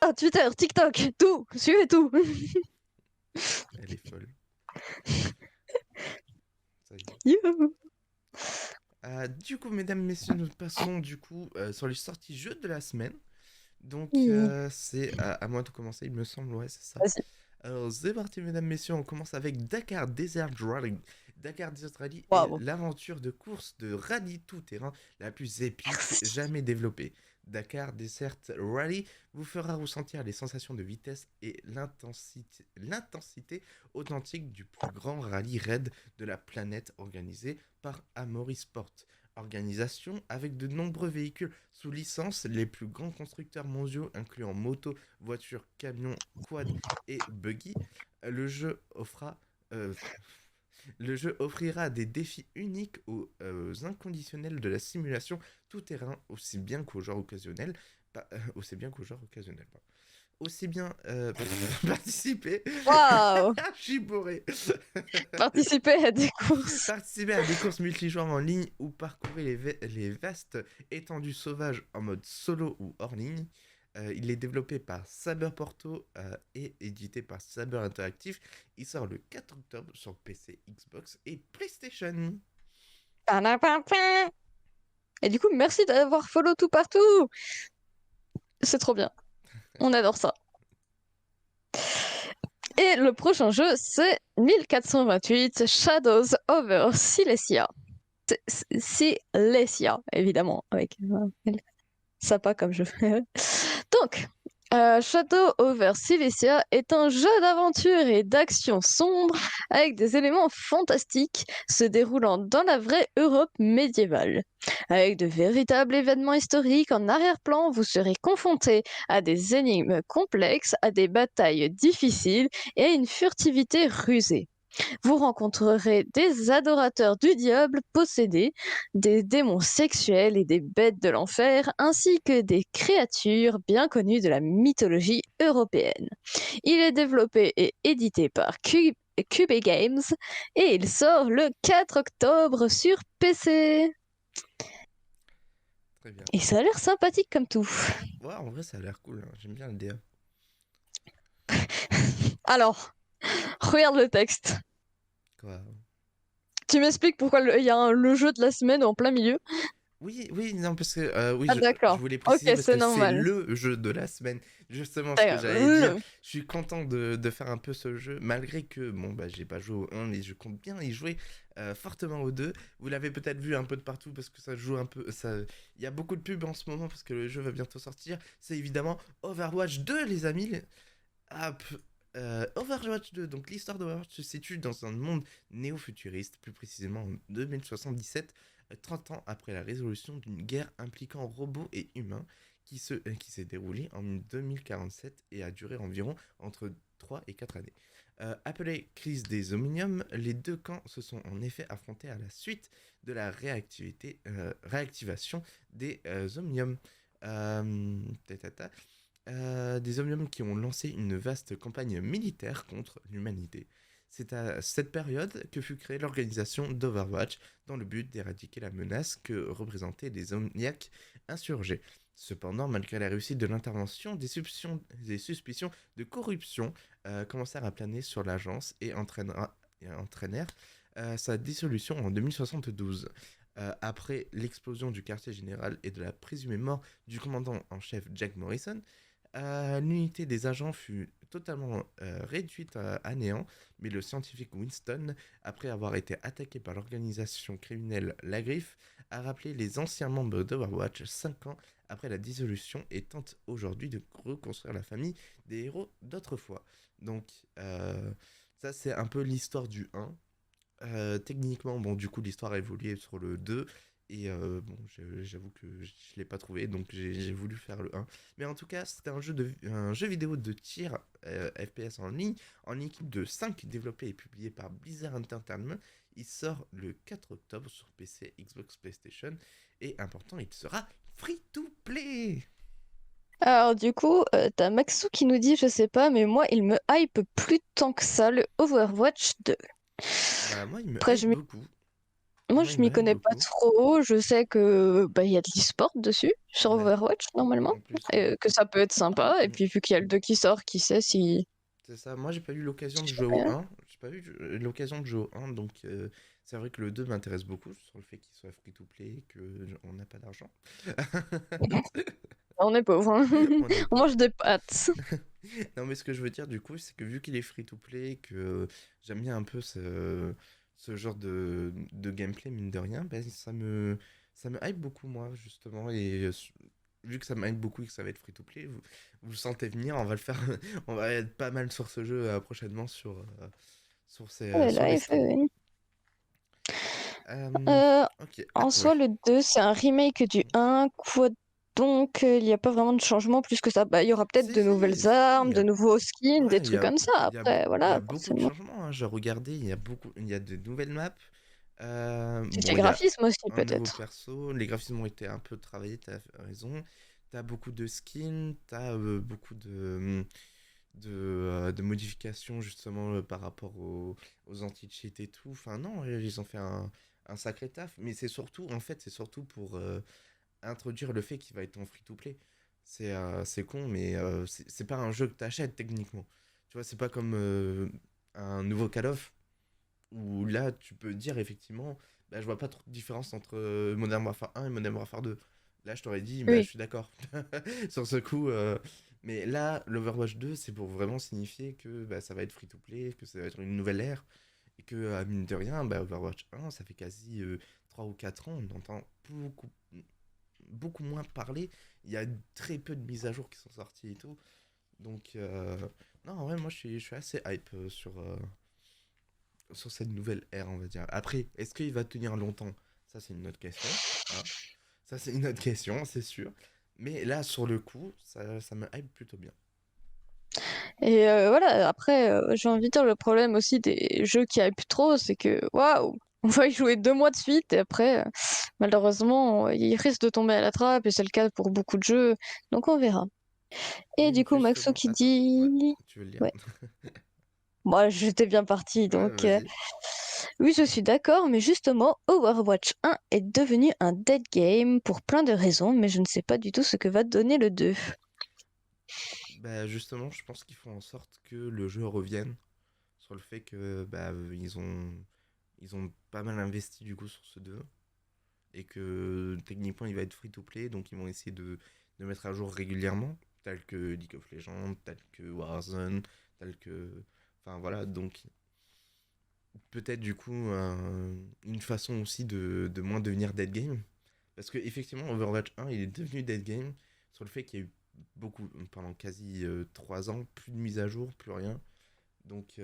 Ah, Twitter, TikTok, tout, suivez tout. Elle est folle. Ça y est. Youhou. Du coup, mesdames, messieurs, nous passons du coup sur les sorties jeux de la semaine. Donc, Oui, c'est à moi de commencer, il me semble, ouais, c'est ça. vas-y. Alors, c'est parti, mesdames, messieurs, on commence avec Dakar Desert Rally. Dakar Desert Rally est Waouh. l'aventure de course de rallye tout-terrain la plus épique Merci. jamais développée. Dakar Desert Rally vous fera ressentir les sensations de vitesse et l'intensité authentique du plus grand rallye raid de la planète organisé par Amaury Sport. Organisation avec de nombreux véhicules sous licence, les plus grands constructeurs mondiaux incluant moto, voitures, camions, quad et buggy, le jeu euh, le jeu offrira des défis uniques aux inconditionnels de la simulation tout-terrain, aussi bien qu'aux joueurs occasionnels. Aussi bien qu'aux joueurs occasionnels. Pardon. Aussi bien participer. Waouh. Je suis bourré. Participer à des courses. Participer à des courses multijoueurs en ligne ou parcourir les vastes étendues sauvages en mode solo ou hors ligne. Il est développé par Saber Porto et édité par Saber Interactive. Il sort le 4 octobre sur PC, Xbox et PlayStation. Panapapin. Et du coup, merci d'avoir follow tout partout. C'est trop bien. On adore ça. Et le prochain jeu, c'est 1428 Shadows over Silesia. Silesia, évidemment, avec sympa comme jeu. Donc, Shadow over Silesia est un jeu d'aventure et d'action sombre avec des éléments fantastiques se déroulant dans la vraie Europe médiévale. Avec de véritables événements historiques en arrière-plan, vous serez confronté à des énigmes complexes, à des batailles difficiles et à une furtivité rusée. Vous rencontrerez des adorateurs du diable possédés, des démons sexuels et des bêtes de l'enfer, ainsi que des créatures bien connues de la mythologie européenne. Il est développé et édité par Cube Games et il sort le 4 octobre sur PC. Très bien. Et ça a l'air sympathique comme tout. Ouais, en vrai, ça a l'air cool. Hein. J'aime bien le DA. Alors, regarde le texte. Quoi. Tu m'expliques pourquoi il y a le jeu de la semaine en plein milieu? Oui, oui, non, parce que oui, Ah je d'accord. voulais Ok, préciser parce c'est que c'est normal. le jeu de la semaine, justement ce que D'accord. j'allais dire. Je suis content de faire un peu ce jeu, malgré que, bon, bah, j'ai pas joué au 1, mais je compte bien y jouer fortement au 2. Vous l'avez peut-être vu un peu de partout parce que ça joue un peu. Il y a beaucoup de pubs en ce moment parce que le jeu va bientôt sortir. C'est évidemment Overwatch 2, les amis. Ah, Overwatch 2, donc l'histoire d'Overwatch se situe dans un monde néo-futuriste, plus précisément en 2077, 30 ans après la résolution d'une guerre impliquant robots et humains qui s'est déroulée en 2047 et a duré environ entre 3 et 4 années. Appelée crise des Omniums, les deux camps se sont en effet affrontés à la suite de la réactivation des Omniums. Ta, ta, ta. Des Omniums qui ont lancé une vaste campagne militaire contre l'humanité. C'est à cette période que fut créée l'organisation d'Overwatch dans le but d'éradiquer la menace que représentaient les Omniacs insurgés. Cependant, malgré la réussite de l'intervention, des suspicions de corruption commencèrent à planer sur l'agence et entraînèrent sa dissolution en 2072. Après l'explosion du quartier général et de la présumée mort du commandant en chef Jack Morrison, l'unité des agents fut totalement réduite à néant, mais le scientifique Winston, après avoir été attaqué par l'organisation criminelle La Griffe, a rappelé les anciens membres d'Overwatch 5 ans après la dissolution et tente aujourd'hui de reconstruire la famille des héros d'autrefois. Donc, ça c'est un peu l'histoire du 1. Techniquement, bon, du coup, l'histoire a évolué sur le 2. Et bon, j'avoue que je l'ai pas trouvé, donc j'ai voulu faire le 1. Mais en tout cas, c'était un jeu vidéo de tir FPS en équipe de 5 développé et publié par Blizzard Entertainment. Il sort le 4 octobre sur PC, Xbox, PlayStation. Et important, il sera free to play. Alors du coup, t'as Maxou qui nous dit, je sais pas, mais moi, il me hype plus tant que ça, le Overwatch 2. Bah, moi, il me Après, hype beaucoup. moi, Moi, je il me m'y hype connais pas beaucoup. trop. Je sais que il y a de l'e-sport dessus, sur Ouais, Overwatch, normalement. en plus, ouais. Et que ça peut être sympa. Et Mm. puis, vu qu'il y a le 2 qui sort, qui sait si... C'est ça, moi j'ai pas eu l'occasion de si jouer c'est au bien. 1, j'ai pas eu l'occasion de jouer au 1, donc c'est vrai que le 2 m'intéresse beaucoup sur le fait qu'il soit free to play, on n'a pas d'argent. On est pauvre, hein. On est On pauvre. mange des pâtes. Non, mais ce que je veux dire du coup, c'est que vu qu'il est free to play, que j'aime bien un peu ce genre de gameplay, mine de rien, ben, ça me hype beaucoup, moi, justement. Et vu que ça me hype beaucoup et que ça va être free to play, vous le sentez venir, on va le faire, on va être pas mal sur ce jeu prochainement Oh là sur là, les il fait... streams. Euh, Euh, ok, à En toi. soi, le 2, c'est un remake du 1, quoi donc il n'y a pas vraiment de changement plus que ça. Bah, il y aura peut-être Si, de si, nouvelles si, armes, de nouveaux skins, des ouais, trucs comme ça. Après, il y voilà, a beaucoup de forcément. changements, hein. J'ai regardé, il y a de nouvelles maps. C'est Bon, les il y a graphismes aussi, un nouveau peut-être. perso, les graphismes ont été un peu travaillés, t'as raison. T'as beaucoup de skins, t'as beaucoup de modifications justement par rapport aux anti-cheat et tout. Enfin non, ils ont fait un sacré taf, mais c'est surtout, en fait, c'est surtout pour introduire le fait qu'il va être en free-to-play. C'est con, mais c'est pas un jeu que t'achètes techniquement. Tu vois, c'est pas comme un nouveau Call of, où là, tu peux dire effectivement, bah, je vois pas trop de différence entre Modern Warfare 1 et Modern Warfare 2. Là, je t'aurais dit, bah, je Oui. suis d'accord. Sur ce coup, mais là, l'Overwatch 2, c'est pour vraiment signifier que bah, ça va être free-to-play, que ça va être une nouvelle ère, et que, à mine de rien, bah, Overwatch 1, ça fait quasi 3 ou 4 ans, on entend beaucoup moins parler. Il y a très peu de mises à jour qui sont sorties et tout. Donc, non, ouais, moi, je suis assez hype sur cette nouvelle ère, on va dire. Après, est-ce qu'il va tenir longtemps? Ça, c'est une autre question, hein. Ça, c'est une autre question, c'est sûr. Mais là, sur le coup, ça me hype plutôt bien. Et voilà, après, j'ai envie de dire le problème aussi des jeux qui hype trop, c'est que waouh, on va y jouer 2 mois de suite et après, malheureusement, il risque de tomber à la trappe et c'est le cas pour beaucoup de jeux, donc on verra. Et Oui, du coup, Maxo justement, qui attends, ouais, dit... tu veux le lire? Ouais, moi j'étais bien partie, Ouais, donc vas-y. oui, je suis d'accord, mais justement, Overwatch 1 est devenu un dead game pour plein de raisons, mais je ne sais pas du tout ce que va donner le 2. Bah, justement, je pense qu'ils font en sorte que le jeu revienne sur le fait que bah, ils ont pas mal investi du coup sur ce 2 et que techniquement il va être free to play, donc ils vont essayer de mettre à jour régulièrement, tel que League of Legends, tel que Warzone, tel que. Enfin voilà, donc peut-être du coup une façon aussi de moins devenir dead game. Parce que effectivement, Overwatch 1 il est devenu dead game sur le fait qu'il y a eu beaucoup, pendant quasi 3 ans, plus de mise à jour, plus rien. Donc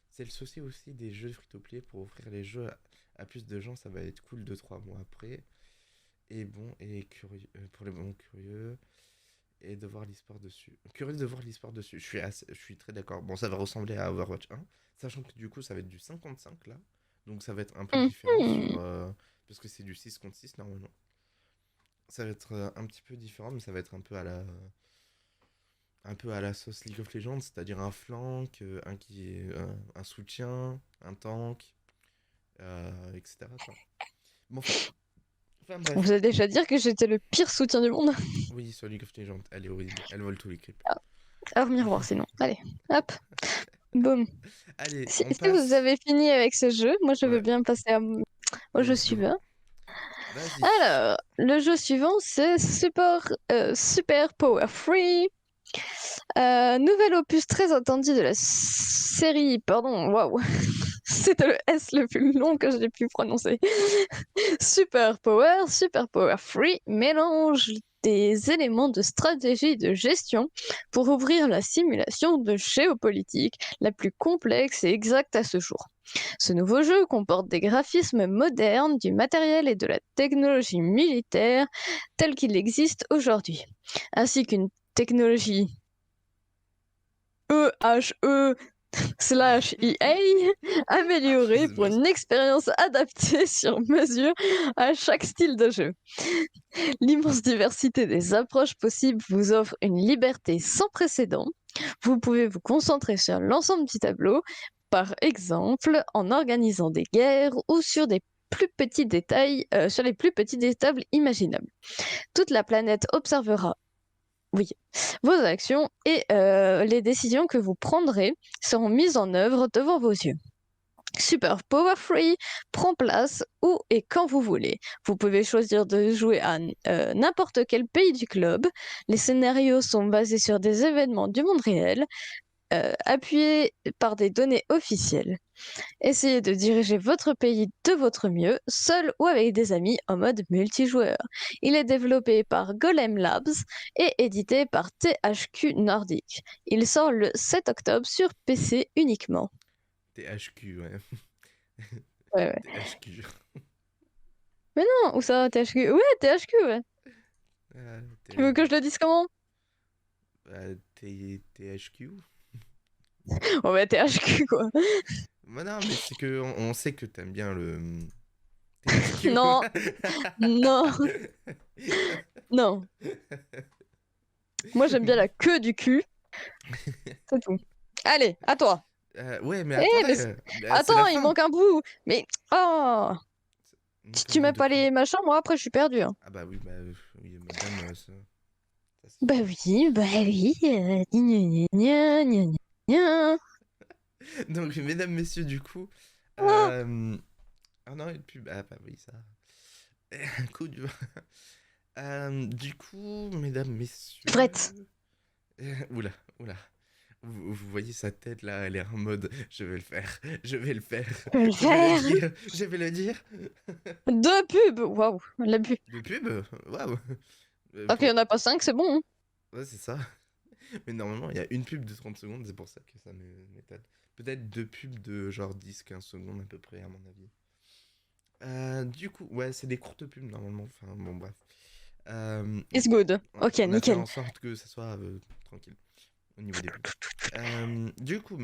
c'est le souci aussi des jeux free-to-play pour offrir les jeux à plus de gens, ça va être cool 2 3 mois après. Et bon, et curieux, pour les bons curieux, et de voir l'e-sport dessus. Curieux de voir l'e-sport dessus, je suis très d'accord. Bon, ça va ressembler à Overwatch 1, sachant que du coup, ça va être du 55 là. Donc ça va être un peu différent Mhm. parce que c'est du 6 contre 6 normalement. Ça va être un petit peu différent, mais ça va être un peu à la sauce League of Legends, c'est-à-dire un flank, un soutien, un tank, etc. Quoi. Bon, enfin On bref. vous a déjà dit que j'étais le pire soutien du monde. Oui, sur League of Legends, elle est horrible. Elle vole tous les creeps. À revenir voir sinon. Allez, hop, boum. Allez, Si, on si vous passe. avez fini avec ce jeu, moi je veux Ouais, bien passer au jeu let's go. suivant. Vas-y. Alors, le jeu suivant, c'est Super Power Free. Nouvel opus très attendu de la série. Pardon, waouh. C'était le S le plus long que j'ai pu prononcer. Super Power Free mélange des éléments de stratégie et de gestion pour ouvrir la simulation de géopolitique la plus complexe et exacte à ce jour. Ce nouveau jeu comporte des graphismes modernes, du matériel et de la technologie militaire telle qu'il existe aujourd'hui, ainsi qu'une technologie EHE/EA améliorée pour Excuse-moi. une expérience adaptée sur mesure à chaque style de jeu. L'immense diversité des approches possibles vous offre une liberté sans précédent. Vous pouvez vous concentrer sur l'ensemble du tableau, par exemple en organisant des guerres ou sur des plus petits détails, sur les plus petits détails imaginables. Toute la planète observera, oui, vos actions et les décisions que vous prendrez seront mises en œuvre devant vos yeux. Super Power Free prend place où et quand vous voulez. Vous pouvez choisir de jouer à n'importe quel pays du globe. Les scénarios sont basés sur des événements du monde réel, appuyés par des données officielles. Essayez de diriger votre pays de votre mieux, seul ou avec des amis en mode multijoueur. Il est développé par Golem Labs et édité par THQ Nordic. Il sort le 7 octobre sur PC uniquement. THQ, ouais. Ouais, ouais. THQ. Mais non, où ça, THQ? Ouais, THQ, ouais. Tu veux que je le dise comment? THQ. Oh, bah, THQ, quoi. Bah non, mais c'est que on sait que t'aimes bien le THQ. Non, non, non. Moi, j'aime bien la queue du cul, c'est tout. Allez, à toi. Ouais, mais Eh, mais attendez, c'est la attends, il fin. manque un bout. Mais, oh, si Donc un tu bout mets de pas quoi? les machins, moi, après, je suis perdu, hein. Ah bah oui, oui, madame, ça se Bah fait. oui, bah oui. Gna, gna, gna, gna, gna, gna. Donc, mesdames, messieurs, du coup, Ah, ah non, une pub. Ah bah oui, ça. Un coup du. Du coup, mesdames, Frette. messieurs. Oula, oula. Vous voyez sa tête là, elle est en mode je vais le faire, je vais le faire, Je peux le je vais le faire. dire, je vais le dire. Deux pubs. Waouh, l'abus. De pub? Waouh! Alors qu'il Pour... y en a pas cinq, c'est bon, hein. Ouais, c'est ça. Mais normalement, il y a une pub de 30 secondes, c'est pour ça que ça m'étonne. Peut-être deux pubs de genre 10-15 secondes à peu près, à mon avis. Du coup, ouais, c'est des courtes pubs normalement. Enfin, bon, bref. It's good. Ok, On a fait nickel. en sorte que ça soit tranquille au niveau des pubs. Du coup,